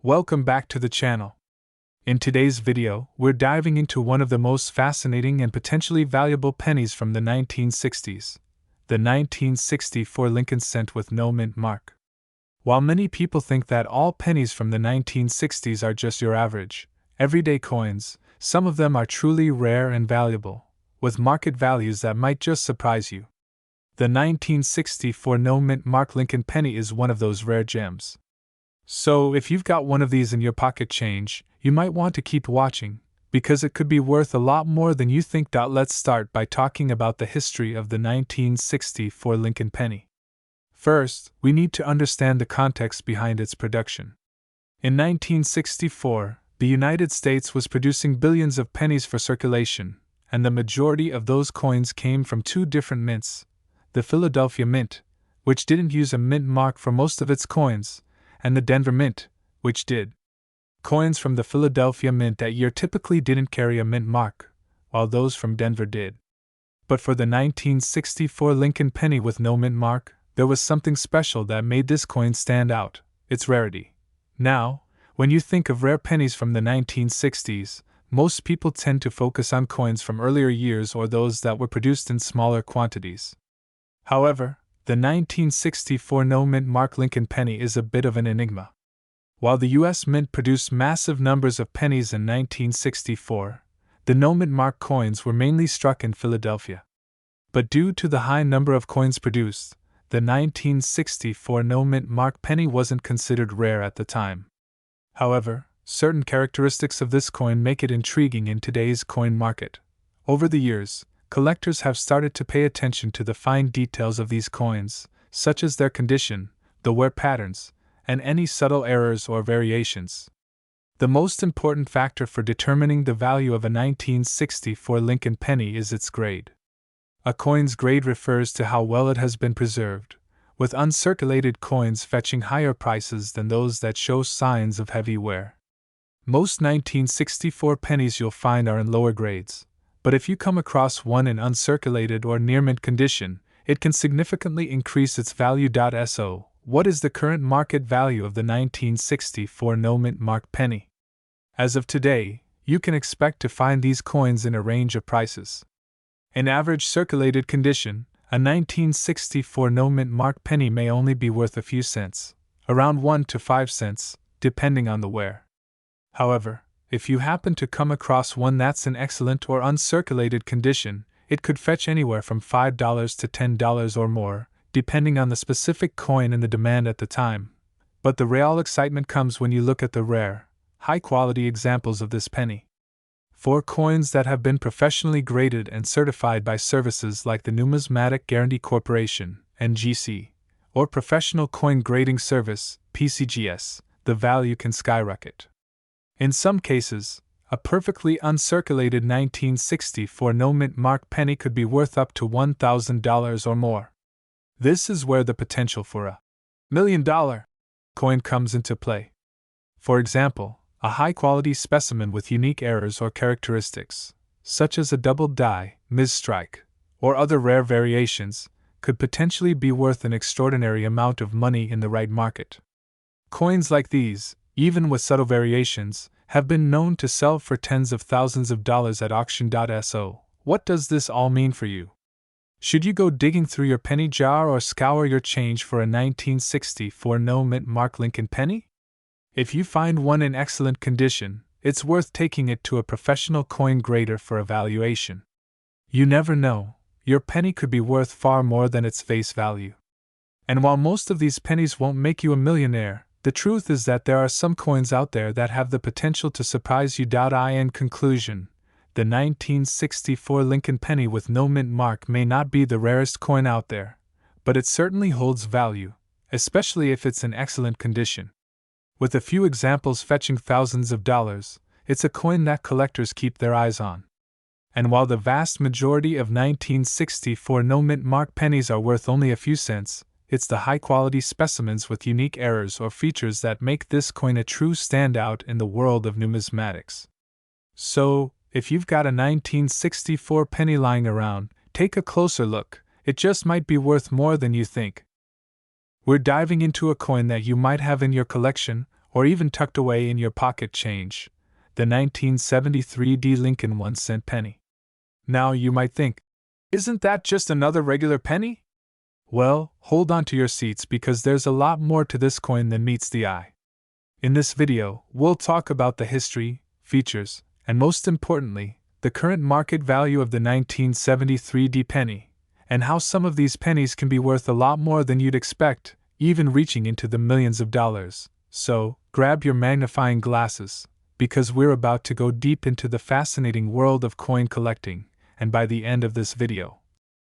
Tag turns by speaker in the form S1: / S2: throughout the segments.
S1: Welcome back to the channel. In today's video, we're diving into one of the most fascinating and potentially valuable pennies from the 1960s, the 1964 Lincoln cent with no mint mark. While many people think that all pennies from the 1960s are just your average, everyday coins, some of them are truly rare and valuable, with market values that might just surprise you. The 1964 no mint mark Lincoln penny is one of those rare gems. So, if you've got one of these in your pocket change, you might want to keep watching, because it could be worth a lot more than you think. Let's start by talking about the history of the 1964 Lincoln penny. First, we need to understand the context behind its production. In 1964, the United States was producing billions of pennies for circulation, and the majority of those coins came from two different mints: the Philadelphia Mint, which didn't use a mint mark for most of its coins, and the Denver Mint, which did. Coins from the Philadelphia Mint that year typically didn't carry a mint mark, while those from Denver did. But for the 1964 Lincoln penny with no mint mark, there was something special that made this coin stand out: its rarity. Now, when you think of rare pennies from the 1960s, most people tend to focus on coins from earlier years or those that were produced in smaller quantities. However, the 1964 no mint mark Lincoln penny is a bit of an enigma. While the U.S. Mint produced massive numbers of pennies in 1964, the no mint mark coins were mainly struck in Philadelphia. But due to the high number of coins produced, the 1964 no mint mark penny wasn't considered rare at the time. However, certain characteristics of this coin make it intriguing in today's coin market. Over the years, collectors have started to pay attention to the fine details of these coins, such as their condition, the wear patterns, and any subtle errors or variations. The most important factor for determining the value of a 1964 Lincoln penny is its grade. A coin's grade refers to how well it has been preserved, with uncirculated coins fetching higher prices than those that show signs of heavy wear. Most 1964 pennies you'll find are in lower grades, but if you come across one in uncirculated or near mint condition, it can significantly increase its value. So, what is the current market value of the 1964 no mint mark penny? As of today, you can expect to find these coins in a range of prices. In average circulated condition, a 1964 no mint mark penny may only be worth a few cents, around 1 to 5 cents, depending on the wear. However, if you happen to come across one that's in excellent or uncirculated condition, it could fetch anywhere from $5 to $10 or more, depending on the specific coin and the demand at the time. But the real excitement comes when you look at the rare, high-quality examples of this penny. For coins that have been professionally graded and certified by services like the Numismatic Guarantee Corporation, NGC, or Professional Coin Grading Service, PCGS, the value can skyrocket. In some cases, a perfectly uncirculated 1964 no mint mark penny could be worth up to $1,000 or more. This is where the potential for a $1 million coin comes into play. For example, a high-quality specimen with unique errors or characteristics, such as a double die, misstrike, or other rare variations, could potentially be worth an extraordinary amount of money in the right market. Coins like these, even with subtle variations, have been known to sell for tens of thousands of dollars at auction. So, what does this all mean for you? Should you go digging through your penny jar or scour your change for a 1964 no mint mark Lincoln penny? If you find one in excellent condition, it's worth taking it to a professional coin grader for evaluation. You never know, your penny could be worth far more than its face value. And while most of these pennies won't make you a millionaire, the truth is that there are some coins out there that have the potential to surprise you. In conclusion, the 1964 Lincoln penny with no mint mark may not be the rarest coin out there, but it certainly holds value, especially if it's in excellent condition. With a few examples fetching thousands of dollars, it's a coin that collectors keep their eyes on. And while the vast majority of 1964 no mint mark pennies are worth only a few cents, it's the high-quality specimens with unique errors or features that make this coin a true standout in the world of numismatics. So, if you've got a 1964 penny lying around, take a closer look. It just might be worth more than you think. We're diving into a coin that you might have in your collection, or even tucked away in your pocket change, the 1973 D Lincoln 1-cent penny. Now you might think, isn't that just another regular penny? Well, hold on to your seats because there's a lot more to this coin than meets the eye. In this video, we'll talk about the history, features, and most importantly, the current market value of the 1973 D penny, and how some of these pennies can be worth a lot more than you'd expect, even reaching into the millions of dollars. So, grab your magnifying glasses, because we're about to go deep into the fascinating world of coin collecting, and by the end of this video,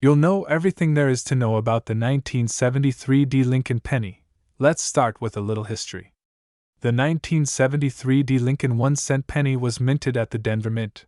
S1: you'll know everything there is to know about the 1973 D Lincoln penny. Let's start with a little history. The 1973 D Lincoln 1-cent penny was minted at the Denver Mint.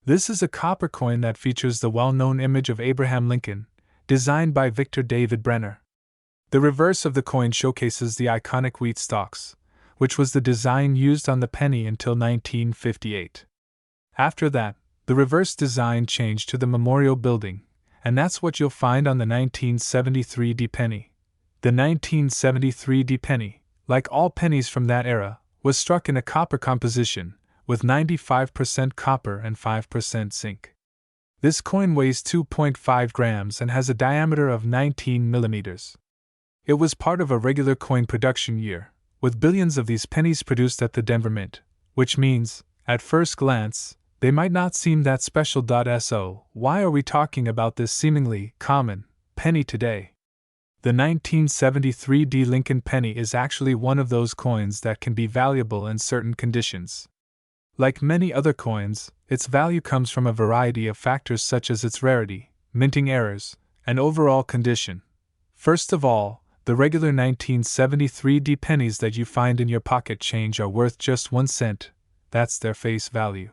S1: This is a copper coin that features the well-known image of Abraham Lincoln, designed by Victor David Brenner. The reverse of the coin showcases the iconic wheat stalks, which was the design used on the penny until 1958. After that, the reverse design changed to the Memorial Building, and that's what you'll find on the 1973 D penny. The 1973 D penny, like all pennies from that era, was struck in a copper composition, with 95% copper and 5% zinc. This coin weighs 2.5 grams and has a diameter of 19 millimeters. It was part of a regular coin production year, with billions of these pennies produced at the Denver Mint, which means, at first glance, they might not seem that special. So, why are we talking about this seemingly common penny today? The 1973 D Lincoln penny is actually one of those coins that can be valuable in certain conditions. Like many other coins, its value comes from a variety of factors such as its rarity, minting errors, and overall condition. First of all, the regular 1973 D pennies that you find in your pocket change are worth just 1 cent, that's their face value.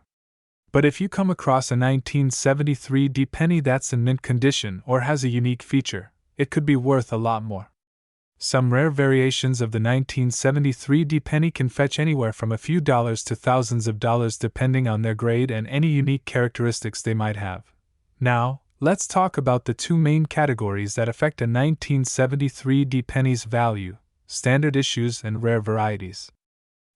S1: But if you come across a 1973 D penny that's in mint condition or has a unique feature, it could be worth a lot more. Some rare variations of the 1973 D penny can fetch anywhere from a few dollars to thousands of dollars depending on their grade and any unique characteristics they might have. Now, let's talk about the two main categories that affect a 1973 D penny's value: standard issues and rare varieties.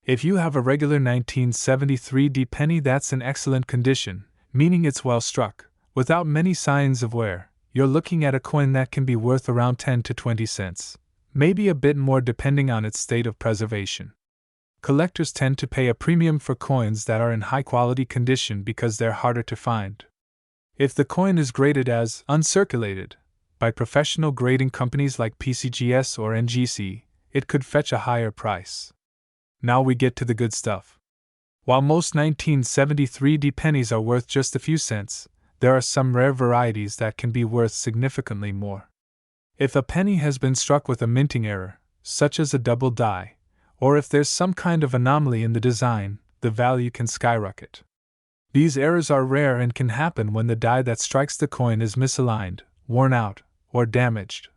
S1: If you have a regular 1973 D penny that's in excellent condition, meaning it's well struck, without many signs of wear, you're looking at a coin that can be worth around 10 to 20 cents, maybe a bit more depending on its state of preservation. Collectors tend to pay a premium for coins that are in high-quality condition because they're harder to find. If the coin is graded as uncirculated by professional grading companies like PCGS or NGC, it could fetch a higher price. Now we get to the good stuff. While most 1973 D pennies are worth just a few cents, there are some rare varieties that can be worth significantly more. If a penny has been struck with a minting error, such as a double die, or if there's some kind of anomaly in the design, the value can skyrocket. These errors are rare and can happen when the die that strikes the coin is misaligned, worn out, or damaged.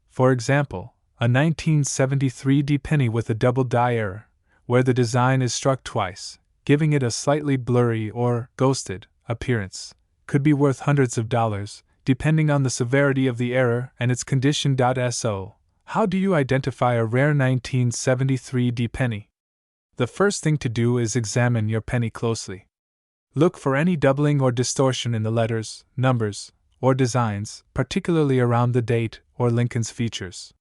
S1: For example, a 1973 D penny with a double die error, where the design is struck twice, giving it a slightly blurry or ghosted appearance, could be worth hundreds of dollars, depending on the severity of the error and its condition. So, how do you identify a rare 1973 D penny? The first thing to do is examine your penny closely. Look for any doubling or distortion in the letters, numbers, or designs, particularly around the date or Lincoln's features.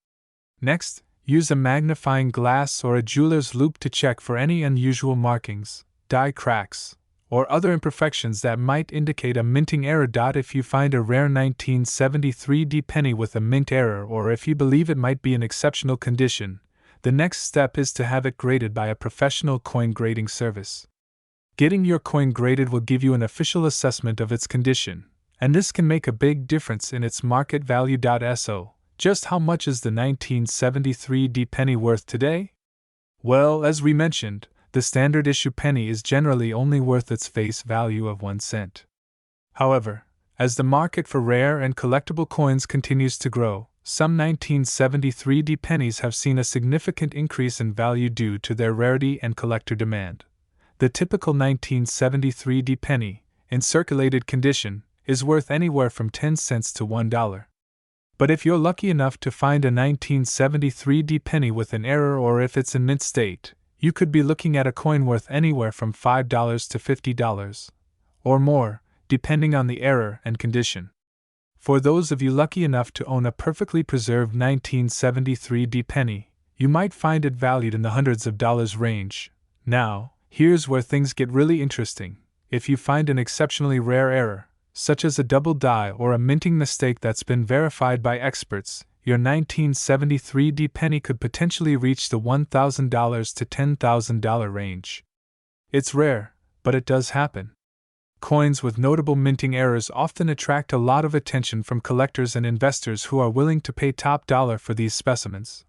S1: Next, use a magnifying glass or a jeweler's loupe to check for any unusual markings, die cracks, or other imperfections that might indicate a minting error. If you find a rare 1973 D penny with a mint error, or if you believe it might be in exceptional condition, the next step is to have it graded by a professional coin grading service. Getting your coin graded will give you an official assessment of its condition, and this can make a big difference in its market value. So, just how much is the 1973 D penny worth today? Well, as we mentioned, the standard issue penny is generally only worth its face value of 1 cent. However, as the market for rare and collectible coins continues to grow, some 1973 D pennies have seen a significant increase in value due to their rarity and collector demand. The typical 1973 D penny, in circulated condition, is worth anywhere from 10 cents to $1. But if you're lucky enough to find a 1973 D penny with an error, or if it's in mint state, you could be looking at a coin worth anywhere from $5 to $50, or more, depending on the era and condition. For those of you lucky enough to own a perfectly preserved 1973 penny, you might find it valued in the hundreds of dollars range. Now, here's where things get really interesting. If you find an exceptionally rare error, such as a double die or a minting mistake that's been verified by experts, your 1973 penny could potentially reach the $1,000 to $10,000 range. It's rare, but it does happen. Coins with notable minting errors often attract a lot of attention from collectors and investors who are willing to pay top dollar for these specimens.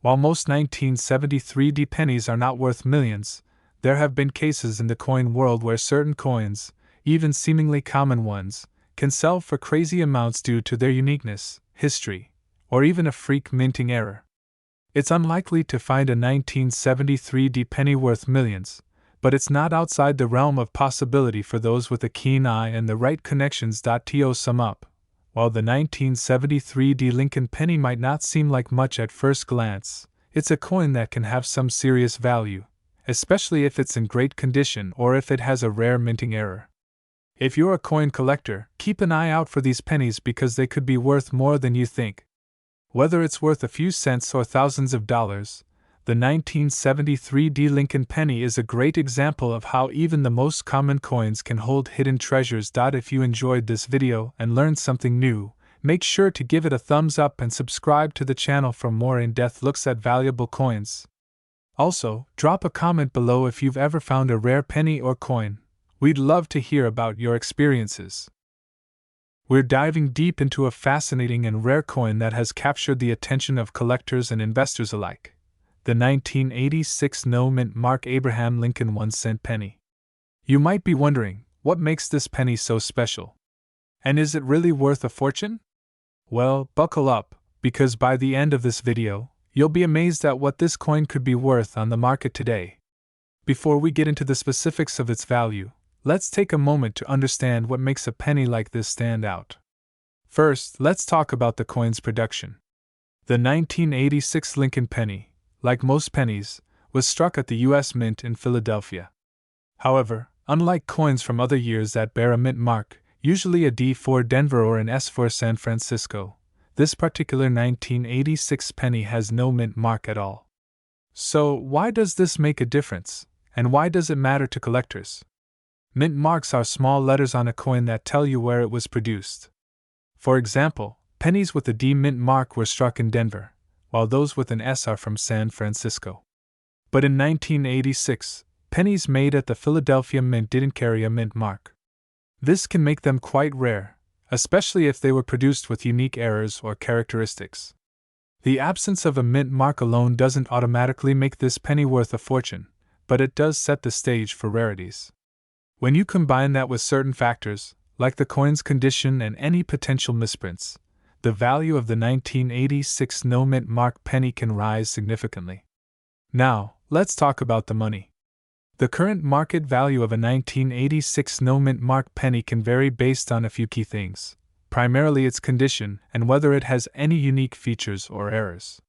S1: While most 1973 pennies are not worth millions, there have been cases in the coin world where certain coins, even seemingly common ones, can sell for crazy amounts due to their uniqueness, history, or even a freak minting error. It's unlikely to find a 1973 penny worth millions, but it's not outside the realm of possibility for those with a keen eye and the right connections. To sum up, while the 1973 Lincoln penny might not seem like much at first glance, it's a coin that can have some serious value, especially if it's in great condition or if it has a rare minting error. If you're a coin collector, keep an eye out for these pennies because they could be worth more than you think. Whether it's worth a few cents or thousands of dollars, the 1973 Lincoln penny is a great example of how even the most common coins can hold hidden treasures. If you enjoyed this video and learned something new, make sure to give it a thumbs up and subscribe to the channel for more in-depth looks at valuable coins. Also, drop a comment below if you've ever found a rare penny or coin. We'd love to hear about your experiences. We're diving deep into a fascinating and rare coin that has captured the attention of collectors and investors alike: the 1986 no-mint mark Abraham Lincoln 1-cent penny. You might be wondering, what makes this penny so special? And is it really worth a fortune? Well, buckle up, because by the end of this video, you'll be amazed at what this coin could be worth on the market today. Before we get into the specifics of its value, let's take a moment to understand what makes a penny like this stand out. First, let's talk about the coin's production. The 1986 Lincoln penny, like most pennies, was struck at the U.S. Mint in Philadelphia. However, unlike coins from other years that bear a mint mark, usually a D for Denver or an S for San Francisco, this particular 1986 penny has no mint mark at all. So, why does this make a difference, and why does it matter to collectors? Mint marks are small letters on a coin that tell you where it was produced. For example, pennies with a D mint mark were struck in Denver, while those with an S are from San Francisco. But in 1986, pennies made at the Philadelphia Mint didn't carry a mint mark. This can make them quite rare, especially if they were produced with unique errors or characteristics. The absence of a mint mark alone doesn't automatically make this penny worth a fortune, but it does set the stage for rarities. When you combine that with certain factors, like the coin's condition and any potential misprints, the value of the 1986 no-mint mark penny can rise significantly. Now, let's talk about the money. The current market value of a 1986 no-mint mark penny can vary based on a few key things, primarily its condition and whether it has any unique features or errors.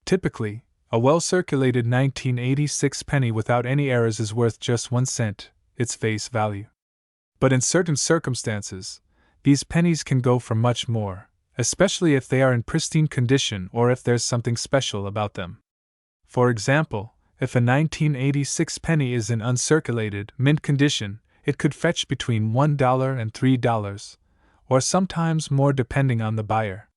S1: Typically, a well-circulated 1986 penny without any errors is worth just 1 cent, its face value. But in certain circumstances, these pennies can go for much more, especially if they are in pristine condition or if there's something special about them. For example, if a 1986 penny is in uncirculated, mint condition, it could fetch between $1 and $3, or sometimes more depending on the buyer.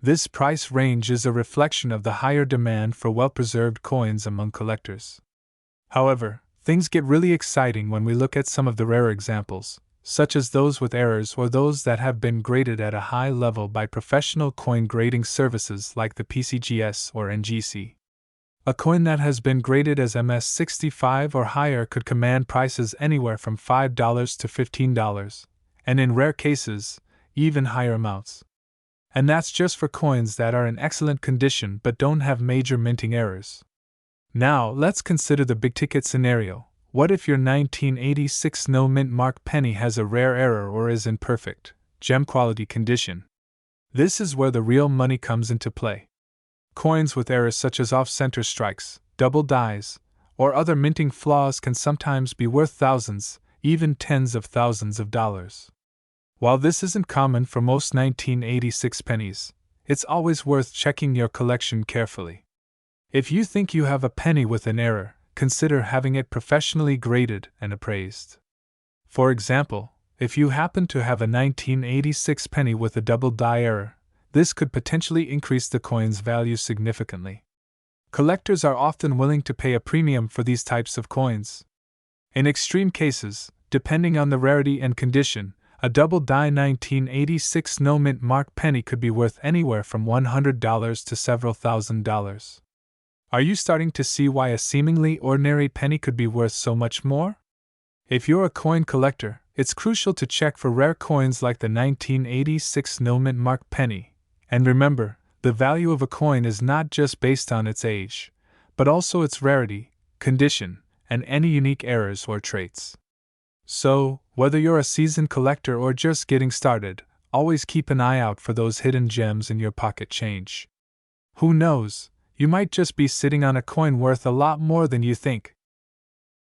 S1: This price range is a reflection of the higher demand for well-preserved coins among collectors. However, things get really exciting when we look at some of the rare examples, such as those with errors or those that have been graded at a high level by professional coin grading services like the PCGS or NGC. A coin that has been graded as MS65 or higher could command prices anywhere from $5 to $15, and in rare cases, even higher amounts. And that's just for coins that are in excellent condition but don't have major minting errors. Now, let's consider the big-ticket scenario. What if your 1986 no-mint mark penny has a rare error or is in perfect, gem-quality condition? This is where the real money comes into play. Coins with errors such as off-center strikes, double dies, or other minting flaws can sometimes be worth thousands, even tens of thousands of dollars. While this isn't common for most 1986 pennies, it's always worth checking your collection carefully. If you think you have a penny with an error, consider having it professionally graded and appraised. For example, if you happen to have a 1986 penny with a double die error, this could potentially increase the coin's value significantly. Collectors are often willing to pay a premium for these types of coins. In extreme cases, depending on the rarity and condition, a double die 1986 no mint mark penny could be worth anywhere from $100 to several $1,000s. Are you starting to see why a seemingly ordinary penny could be worth so much more? If you're a coin collector, it's crucial to check for rare coins like the 1986 no mint mark penny. And remember, the value of a coin is not just based on its age, but also its rarity, condition, and any unique errors or traits. So, whether you're a seasoned collector or just getting started, always keep an eye out for those hidden gems in your pocket change. Who knows, you might just be sitting on a coin worth a lot more than you think.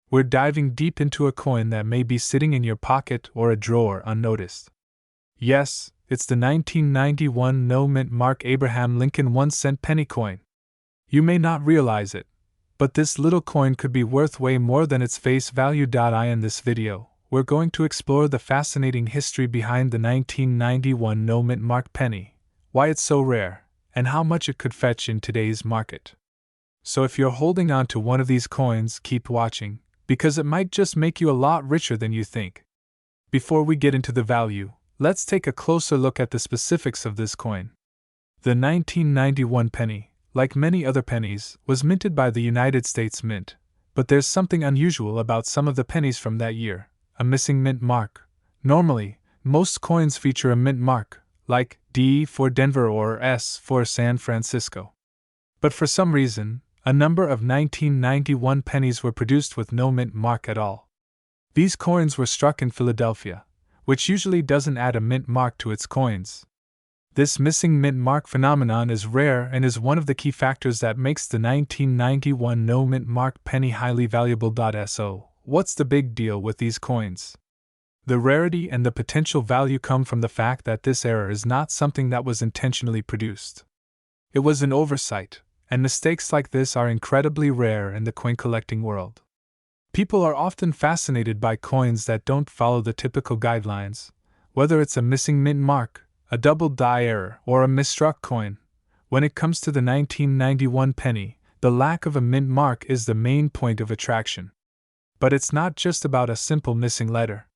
S1: We're diving deep into a coin that may be sitting in your pocket or a drawer unnoticed. Yes, it's the 1991 no mint mark Abraham Lincoln 1-cent penny coin. You may not realize it, but this little coin could be worth way more than its face value. In this video, we're going to explore the fascinating history behind the 1991 no mint mark penny, why it's so rare, and how much it could fetch in today's market. So if you're holding on to one of these coins, keep watching, because it might just make you a lot richer than you think. Before we get into the value, let's take a closer look at the specifics of this coin. The 1991 penny, like many other pennies, was minted by the United States Mint, but there's something unusual about some of the pennies from that year: a missing mint mark. Normally, most coins feature a mint mark, like D for Denver or S for San Francisco. But for some reason, a number of 1991 pennies were produced with no mint mark at all. These coins were struck in Philadelphia, which usually doesn't add a mint mark to its coins. This missing mint mark phenomenon is rare and is one of the key factors that makes the 1991 no mint mark penny highly valuable. So, what's the big deal with these coins? The rarity and the potential value come from the fact that this error is not something that was intentionally produced. It was an oversight, and mistakes like this are incredibly rare in the coin collecting world. People are often fascinated by coins that don't follow the typical guidelines, whether it's a missing mint mark, a double die error, or a misstruck coin. When it comes to the 1991 penny, the lack of a mint mark is the main point of attraction. But it's not just about a simple missing letter.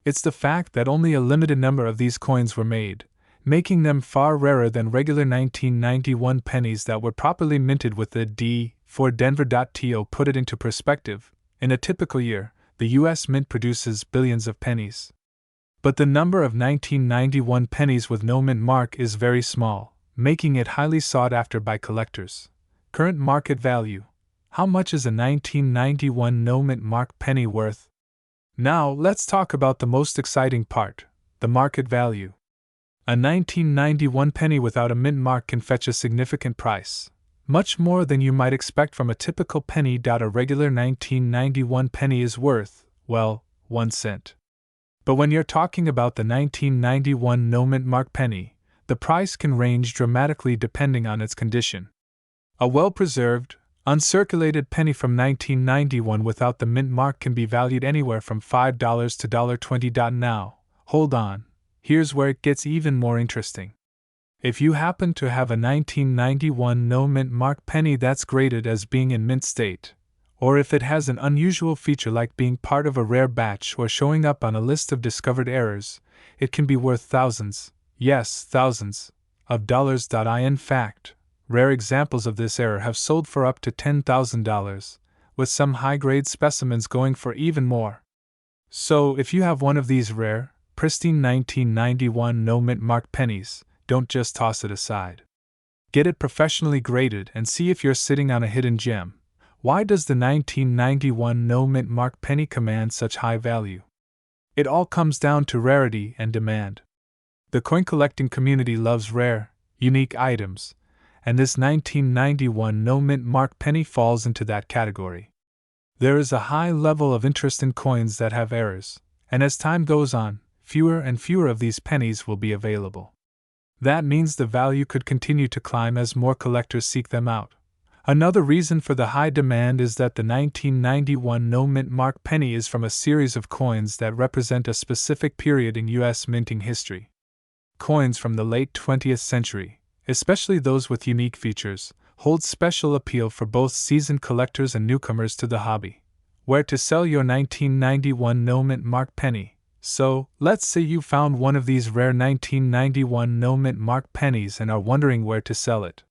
S1: It's the fact that only a limited number of these coins were made, making them far rarer than regular 1991 pennies that were properly minted with the D for Denver. To put it into perspective, in a typical year, the US Mint produces billions of pennies. But the number of 1991 pennies with no mint mark is very small, making it highly sought after by collectors. Current market value: how much is a 1991 no mint mark penny worth? Now let's talk about the most exciting part, the market value. A 1991 penny without a mint mark can fetch a significant price, much more than you might expect from a typical penny. A regular 1991 penny is worth, well, 1 cent. But when you're talking about the 1991 no mint mark penny, the price can range dramatically depending on its condition. A well-preserved, uncirculated penny from 1991 without the mint mark can be valued anywhere from $5 to $20. Now, hold on, here's where it gets even more interesting. If you happen to have a 1991 no mint mark penny that's graded as being in mint state, or if it has an unusual feature like being part of a rare batch or showing up on a list of discovered errors, it can be worth thousands, yes, thousands, of dollars. In fact, rare examples of this error have sold for up to $10,000, with some high-grade specimens going for even more. So, if you have one of these rare, pristine 1991 no mint mark pennies, don't just toss it aside. Get it professionally graded and see if you're sitting on a hidden gem. Why does the 1991 no mint mark penny command such high value? It all comes down to rarity and demand. The coin collecting community loves rare, unique items, and this 1991 no mint mark penny falls into that category. There is a high level of interest in coins that have errors, and as time goes on, fewer and fewer of these pennies will be available. That means the value could continue to climb as more collectors seek them out. Another reason for the high demand is that the 1991 no-mint mark penny is from a series of coins that represent a specific period in U.S. minting history. Coins from the late 20th century, especially those with unique features, hold special appeal for both seasoned collectors and newcomers to the hobby. Where to sell your 1991 no-mint mark penny? So, let's say you found one of these rare 1991 no-mint mark pennies and are wondering where to sell it.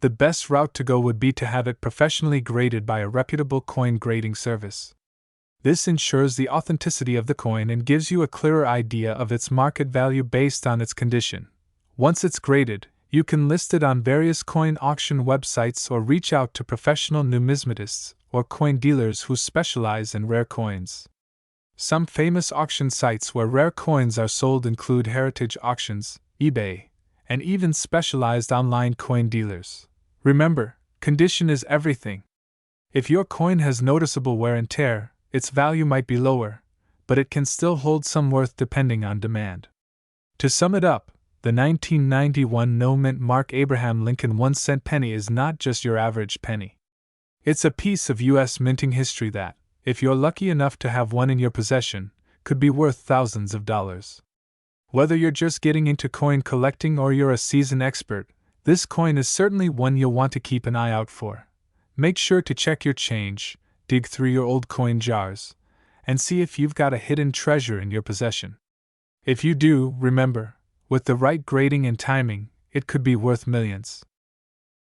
S1: The best route to go would be to have it professionally graded by a reputable coin grading service. This ensures the authenticity of the coin and gives you a clearer idea of its market value based on its condition. Once it's graded, you can list it on various coin auction websites or reach out to professional numismatists or coin dealers who specialize in rare coins. Some famous auction sites where rare coins are sold include Heritage Auctions, eBay, and even specialized online coin dealers. Remember, condition is everything. If your coin has noticeable wear and tear, its value might be lower, but it can still hold some worth depending on demand. To sum it up, the 1991 no-mint mark Abraham Lincoln 1-cent penny is not just your average penny. It's a piece of U.S. minting history that, if you're lucky enough to have one in your possession, could be worth thousands of dollars. Whether you're just getting into coin collecting or you're a seasoned expert, this coin is certainly one you'll want to keep an eye out for. Make sure to check your change, dig through your old coin jars, and see if you've got a hidden treasure in your possession. If you do, remember, with the right grading and timing, it could be worth millions.